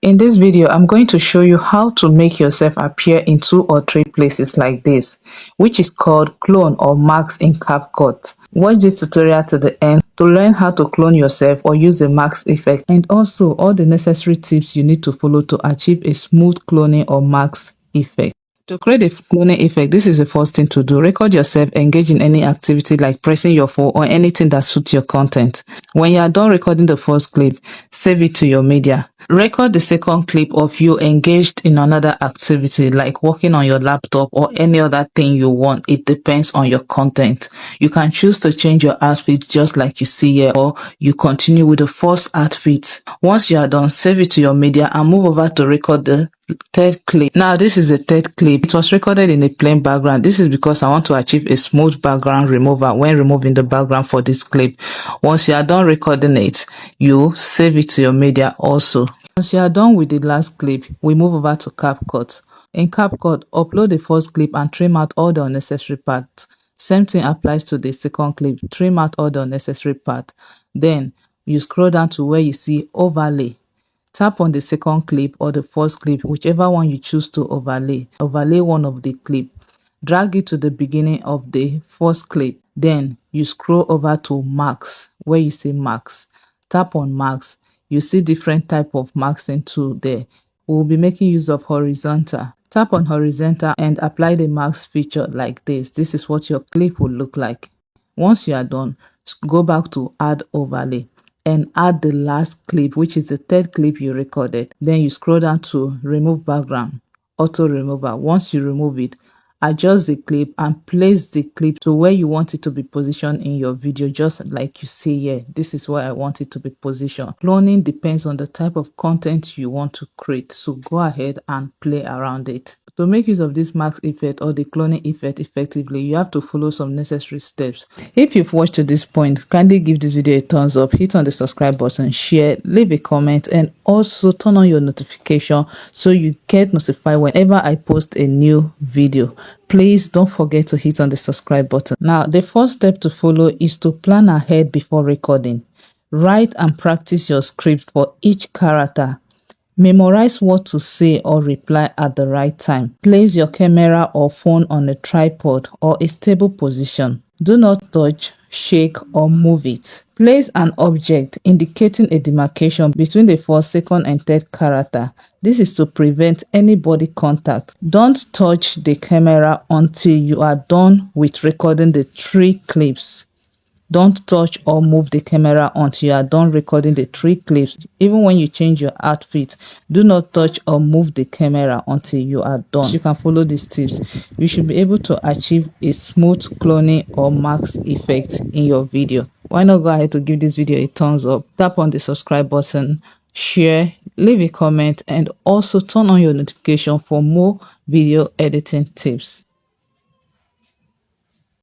In this video, I'm going to show you how to make yourself appear in 2 or 3 places like this, which is called clone or mask in CapCut. Watch this tutorial to the end to learn how to clone yourself or use the mask effect, and also all the necessary tips you need to follow to achieve a smooth cloning or mask effect. To create a cloning effect, this is the first thing to do. Record yourself engage in any activity like pressing your phone or anything that suits your content. When you are done recording the first clip, save it to your media. Record the second clip of you engaged in another activity like working on your laptop or any other thing you want. It depends on your content. You can choose to change your outfit just like you see here, or you continue with the first outfit. Once you are done, save it to your media and move over to record the third clip. Now this is the third clip. It was recorded in a plain background. This is because I want to achieve a smooth background remover when removing the background for this clip. Once you are done recording it, you save it to your media also. Once you are done with the last clip, we move over to CapCut. In CapCut, upload the first clip and trim out all the unnecessary parts. Same thing applies to the second clip. Trim out all the unnecessary parts. Then you scroll down to where you see overlay. Tap on the second clip or the first clip, whichever one you choose to overlay. Overlay one of the clip. Drag it to the beginning of the first clip. Then you scroll over to marks, where you see marks. Tap on marks. You see different type of marking tool there. We will be making use of horizontal. Tap on horizontal and apply the marks feature like this. This is what your clip will look like. Once you are done, go back to add overlay and add the last clip, which is the third clip you recorded. Then you scroll down to remove background, auto remover. Once you remove it, adjust the clip and place the clip to where you want it to be positioned in your video, just like you see here. This is where I want it to be positioned. Cloning depends on the type of content you want to create, so go ahead and play around it. To make use of this mask effect or the cloning effect effectively, you have to follow some necessary steps. If you've watched to this point, kindly give this video a thumbs up, hit on the subscribe button, share, leave a comment, and also turn on your notification so you get notified whenever I post a new video. Please don't forget to hit on the subscribe button. Now, the first step to follow is to plan ahead before recording. Write and practice your script for each character. Memorize what to say or reply at the right time. Place your camera or phone on a tripod or a stable position. Do not touch, shake, or move it. Place an object indicating a demarcation between the first, second, and third character. This is to prevent any body contact. Don't touch the camera until you are done with recording the 3 clips. Don't touch or move the camera until you are done recording the 3 clips. Even when you change your outfit, do not touch or move the camera until you are done. You can follow these tips. You should be able to achieve a smooth cloning or mask effect in your video. Why not go ahead to give this video a thumbs up, tap on the subscribe button, share, leave a comment, and also turn on your notification for more video editing tips.